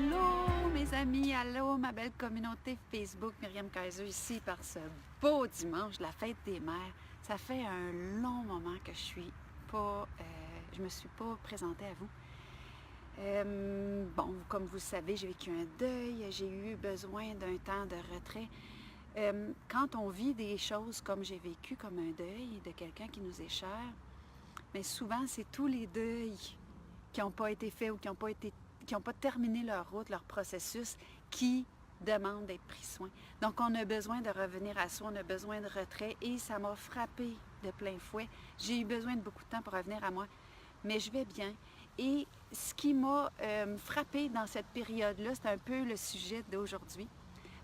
Allô mes amis, allô ma belle communauté Facebook, Myriam Kaiser ici par ce beau dimanche, la fête des mères. Ça fait un long moment que je me suis pas présentée à vous. Bon, comme vous le savez, j'ai vécu un deuil, j'ai eu besoin d'un temps de retrait. Quand on vit des choses comme j'ai vécu, comme un deuil de quelqu'un qui nous est cher, mais souvent c'est tous les deuils qui n'ont pas été faits ou qui n'ont pas terminé leur route, leur processus, qui demandent d'être pris soin. Donc, on a besoin de revenir à soi, on a besoin de retrait et ça m'a frappé de plein fouet. J'ai eu besoin de beaucoup de temps pour revenir à moi, mais je vais bien. Et ce qui m'a frappé dans cette période-là, c'est un peu le sujet d'aujourd'hui,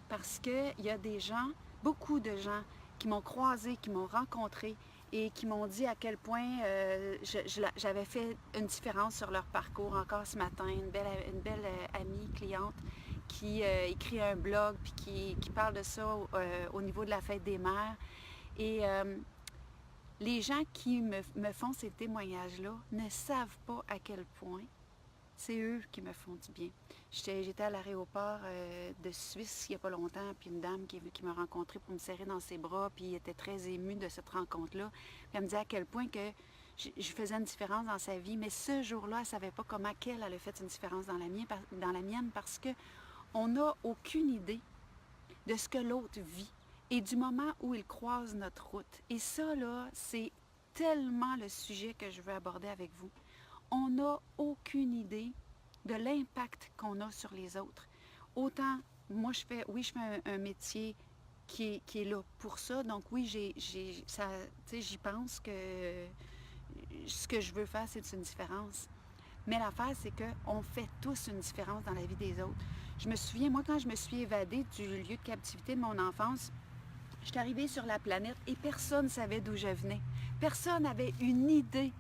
parce qu'il y a des gens, beaucoup de gens, qui m'ont croisé, qui m'ont rencontré et qui m'ont dit à quel point j'avais fait une différence sur leur parcours. Encore ce matin, une belle amie, cliente, qui écrit un blog puis qui parle de ça au niveau de la fête des mères. Et les gens qui me font ces témoignages-là ne savent pas à quel point c'est eux qui me font du bien. J'étais à l'aéroport de Suisse il n'y a pas longtemps, puis une dame qui m'a rencontrée pour me serrer dans ses bras, puis elle était très émue de cette rencontre-là. Puis elle me disait à quel point que je faisais une différence dans sa vie, mais ce jour-là, elle ne savait pas comment elle a fait une différence dans la mienne parce qu'on n'a aucune idée de ce que l'autre vit et du moment où il croise notre route. Et ça, là, c'est tellement le sujet que je veux aborder avec vous. On n'a aucune idée de l'impact qu'on a sur les autres. Autant, moi, je fais un métier qui est là pour ça. Donc oui, j'y pense que ce que je veux faire, c'est une différence. Mais l'affaire, c'est qu'on fait tous une différence dans la vie des autres. Je me souviens, moi, quand je me suis évadée du lieu de captivité de mon enfance, je suis arrivée sur la planète et personne ne savait d'où je venais. Personne n'avait une idée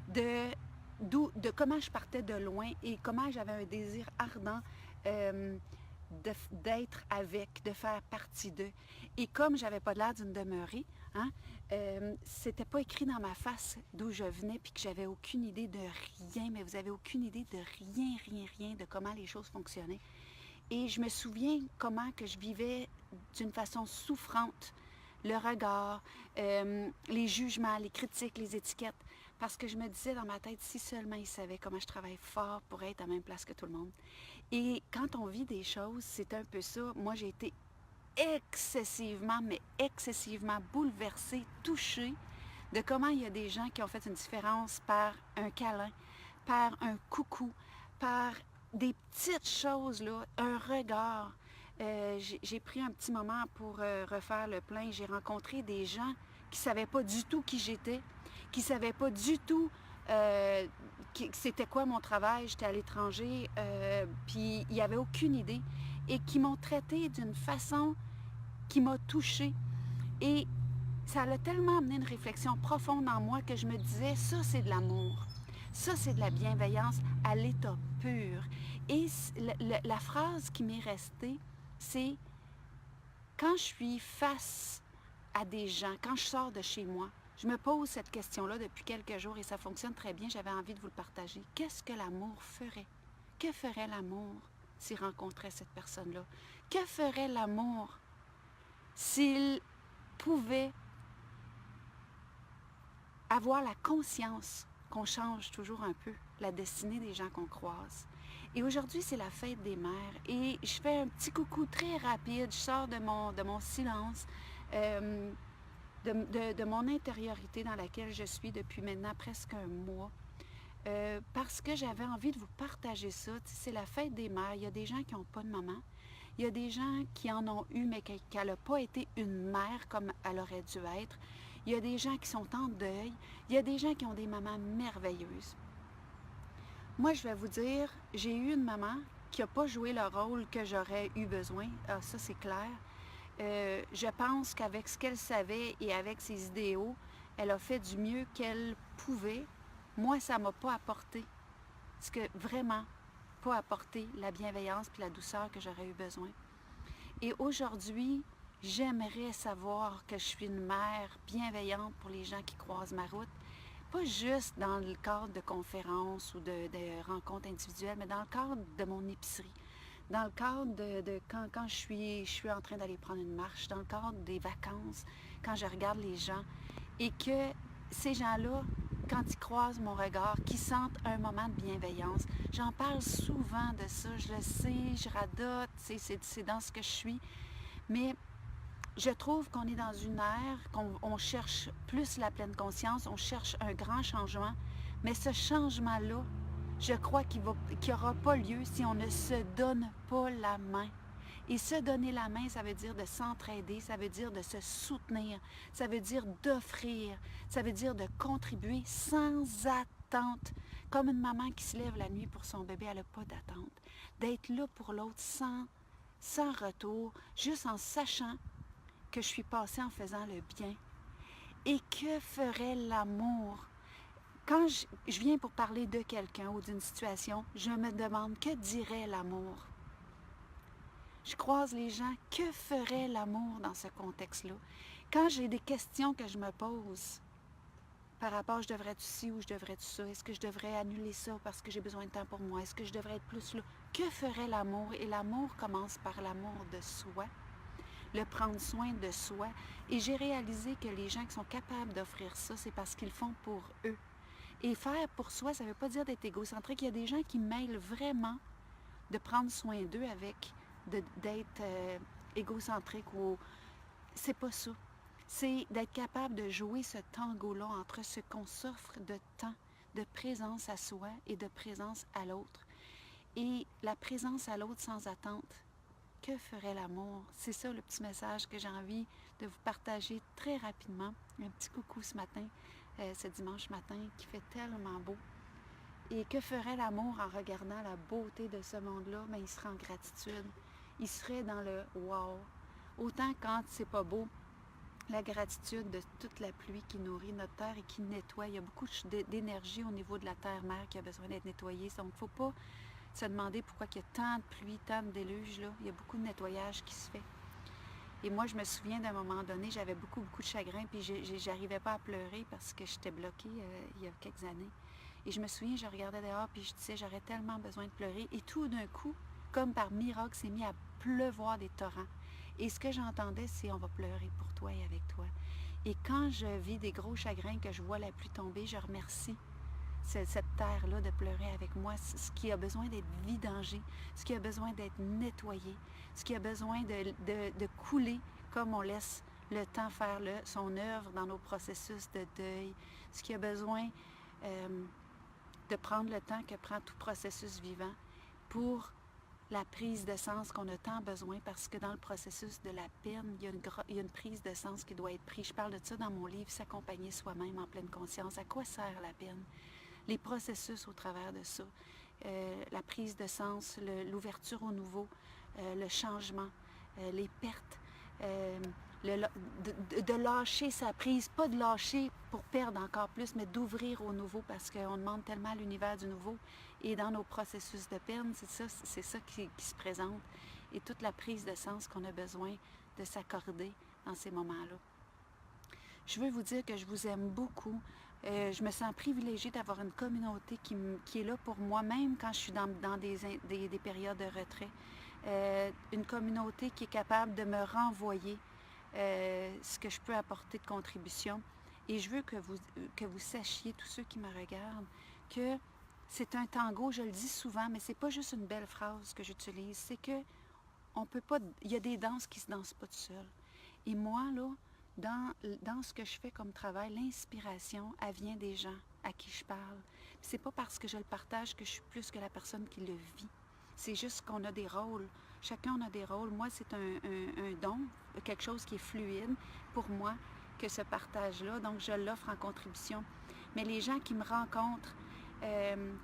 de comment je partais de loin et comment j'avais un désir ardent d'être avec, de faire partie d'eux. Et comme j'avais pas l'air d'une demeurée, hein, c'était pas écrit dans ma face d'où je venais puis que j'avais aucune idée de rien, mais vous avez aucune idée de rien de comment les choses fonctionnaient. Et je me souviens comment que je vivais d'une façon souffrante le regard, les jugements, les critiques, les étiquettes, parce que je me disais dans ma tête, si seulement ils savaient comment je travaille fort pour être à la même place que tout le monde. Et quand on vit des choses, c'est un peu ça. Moi, j'ai été mais excessivement bouleversée, touchée de comment il y a des gens qui ont fait une différence par un câlin, par un coucou, par des petites choses, là, un regard. J'ai pris un petit moment pour refaire le plein. J'ai rencontré des gens qui ne savaient pas du tout qui j'étais, qui ne savaient pas du tout c'était quoi mon travail. J'étais à l'étranger, puis il n'y avait aucune idée. Et qui m'ont traité d'une façon qui m'a touchée. Et ça a tellement amené une réflexion profonde en moi que je me disais, ça c'est de l'amour. Ça c'est de la bienveillance à l'état pur. Et la phrase qui m'est restée, c'est quand je suis face à des gens, quand je sors de chez moi, je me pose cette question-là depuis quelques jours et ça fonctionne très bien, j'avais envie de vous le partager. Qu'est-ce que l'amour ferait? Que ferait l'amour s'il rencontrait cette personne-là? Que ferait l'amour s'il pouvait avoir la conscience qu'on change toujours un peu la destinée des gens qu'on croise. Et aujourd'hui, c'est la fête des mères et je fais un petit coucou très rapide, je sors de mon silence, de mon intériorité dans laquelle je suis depuis maintenant presque un mois. Parce que j'avais envie de vous partager ça. C'est la fête des mères. Il y a des gens qui n'ont pas de maman. Il y a des gens qui en ont eu, mais qu'elle n'a pas été une mère comme elle aurait dû être. Il y a des gens qui sont en deuil. Il y a des gens qui ont des mamans merveilleuses. Moi, je vais vous dire, j'ai eu une maman qui n'a pas joué le rôle que j'aurais eu besoin. Ah, ça, c'est clair. Je pense qu'avec ce qu'elle savait et avec ses idéaux, elle a fait du mieux qu'elle pouvait. Moi, ça ne m'a pas apporté, vraiment pas apporté la bienveillance et la douceur que j'aurais eu besoin. Et aujourd'hui, j'aimerais savoir que je suis une mère bienveillante pour les gens qui croisent ma route, pas juste dans le cadre de conférences ou de rencontres individuelles, mais dans le cadre de mon épicerie, dans le cadre de quand je suis en train d'aller prendre une marche, dans le cadre des vacances, quand je regarde les gens, et que ces gens-là, quand ils croisent mon regard, qu'ils sentent un moment de bienveillance. J'en parle souvent de ça, je le sais, je radote, c'est dans ce que je suis, mais je trouve qu'on est dans une ère, qu'on cherche plus la pleine conscience, on cherche un grand changement, mais ce changement-là, je crois qu'il n'aura pas lieu si on ne se donne pas la main. Et se donner la main, ça veut dire de s'entraider, ça veut dire de se soutenir, ça veut dire d'offrir, ça veut dire de contribuer sans attente. Comme une maman qui se lève la nuit pour son bébé, elle n'a pas d'attente. D'être là pour l'autre sans retour, juste en sachant que je suis passée en faisant le bien. Et que ferait l'amour? Quand je viens pour parler de quelqu'un ou d'une situation, je me demande que dirait l'amour? Je croise les gens, que ferait l'amour dans ce contexte-là? Quand j'ai des questions que je me pose par rapport, je devrais être ci ou je devrais être ça, est-ce que je devrais annuler ça parce que j'ai besoin de temps pour moi, est-ce que je devrais être plus là? Que ferait l'amour? Et l'amour commence par l'amour de soi, le prendre soin de soi. Et j'ai réalisé que les gens qui sont capables d'offrir ça, c'est parce qu'ils font pour eux. Et faire pour soi, ça ne veut pas dire d'être égocentrique. Il y a des gens qui mêlent vraiment de prendre soin d'eux avec d'être égocentrique ou... C'est pas ça. C'est d'être capable de jouer ce tango-là entre ce qu'on s'offre de temps, de présence à soi et de présence à l'autre. Et la présence à l'autre sans attente, que ferait l'amour? C'est ça le petit message que j'ai envie de vous partager très rapidement. Un petit coucou ce matin, ce dimanche matin, qui fait tellement beau. Et que ferait l'amour en regardant la beauté de ce monde-là? Bien, il serait en gratitude. Il serait dans le « wow ». Autant quand c'est pas beau, la gratitude de toute la pluie qui nourrit notre terre et qui nettoie. Il y a beaucoup d'énergie au niveau de la terre-mère qui a besoin d'être nettoyée. Donc, il ne faut pas se demander pourquoi il y a tant de pluie, tant de déluge, là. Il y a beaucoup de nettoyage qui se fait. Et moi, je me souviens d'un moment donné, j'avais beaucoup de chagrin, puis j'arrivais pas à pleurer parce que j'étais bloquée il y a quelques années. Et je me souviens, je regardais dehors, puis je disais, j'aurais tellement besoin de pleurer. Et tout d'un coup, comme par miracle, c'est mis à pleuvoir des torrents. Et ce que j'entendais, c'est, on va pleurer pour toi et avec toi. Et quand je vis des gros chagrins, que je vois la pluie tomber, je remercie cette terre-là de pleurer avec moi, ce qui a besoin d'être vidangé, ce qui a besoin d'être nettoyé, ce qui a besoin de couler comme on laisse le temps faire son œuvre dans nos processus de deuil, ce qui a besoin de prendre le temps que prend tout processus vivant pour la prise de sens qu'on a tant besoin, parce que dans le processus de la peine, il y a une prise de sens qui doit être prise. Je parle de ça dans mon livre « S'accompagner soi-même en pleine conscience ». À quoi sert la peine? Les processus au travers de ça, la prise de sens, l'ouverture au nouveau, le changement, les pertes, de lâcher sa prise, pas de lâcher pour perdre encore plus, mais d'ouvrir au nouveau, parce qu'on demande tellement à l'univers du nouveau. Et dans nos processus de peine, c'est ça qui se présente. Et toute la prise de sens qu'on a besoin de s'accorder dans ces moments-là. Je veux vous dire que je vous aime beaucoup. Je me sens privilégiée d'avoir une communauté qui est là pour moi, même quand je suis dans des périodes de retrait. Une communauté qui est capable de me renvoyer ce que je peux apporter de contribution. Et je veux que vous sachiez, tous ceux qui me regardent, que c'est un tango, je le dis souvent, mais c'est pas juste une belle phrase que j'utilise, c'est que on peut pas, il y a des danses qui se dansent pas tout seul. Et moi, là, dans ce que je fais comme travail, l'inspiration, elle vient des gens à qui je parle. C'est pas parce que je le partage que je suis plus que la personne qui le vit. C'est juste qu'on a des rôles. Chacun a des rôles. Moi, c'est un don, quelque chose qui est fluide pour moi, que ce partage-là. Donc, je l'offre en contribution. Mais les gens qui me rencontrent,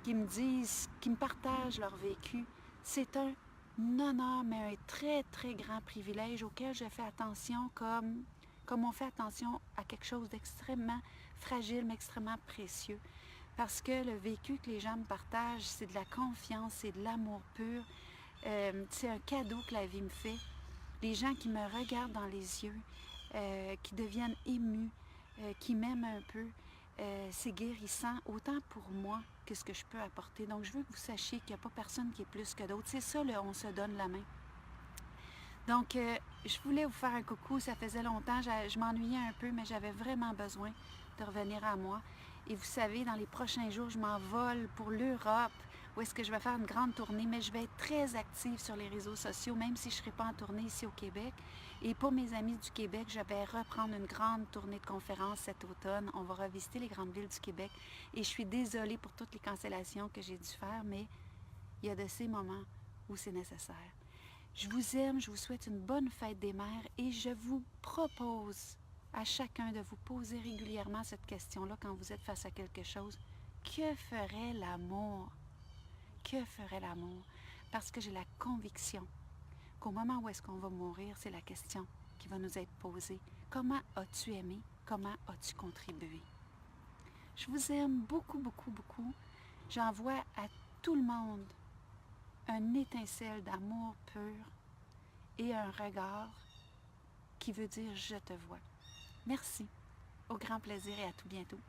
qui me disent, qui me partagent leur vécu, c'est un honneur, mais un très, très grand privilège auquel je fais attention comme on fait attention à quelque chose d'extrêmement fragile, mais extrêmement précieux. Parce que le vécu que les gens me partagent, c'est de la confiance, c'est de l'amour pur. C'est un cadeau que la vie me fait. Les gens qui me regardent dans les yeux, qui deviennent émus, qui m'aiment un peu, c'est guérissant autant pour moi que ce que je peux apporter. Donc, je veux que vous sachiez qu'il n'y a pas personne qui est plus que d'autres. C'est ça, on se donne la main. Donc, je voulais vous faire un coucou. Ça faisait longtemps, je m'ennuyais un peu, mais j'avais vraiment besoin de revenir à moi. Et vous savez, dans les prochains jours, je m'envole pour l'Europe, où est-ce que je vais faire une grande tournée, mais je vais être très active sur les réseaux sociaux, même si je ne serai pas en tournée ici au Québec. Et pour mes amis du Québec, je vais reprendre une grande tournée de conférences cet automne. On va revisiter les grandes villes du Québec. Et je suis désolée pour toutes les cancellations que j'ai dû faire, mais il y a de ces moments où c'est nécessaire. Je vous aime, je vous souhaite une bonne fête des mères et je vous propose à chacun de vous poser régulièrement cette question-là quand vous êtes face à quelque chose. Que ferait l'amour? Que ferait l'amour? Parce que j'ai la conviction qu'au moment où est-ce qu'on va mourir, c'est la question qui va nous être posée. Comment as-tu aimé? Comment as-tu contribué? Je vous aime beaucoup, beaucoup, beaucoup. J'envoie à tout le monde un étincelle d'amour pur et un regard qui veut dire « je te vois ». Merci, au grand plaisir et à tout bientôt.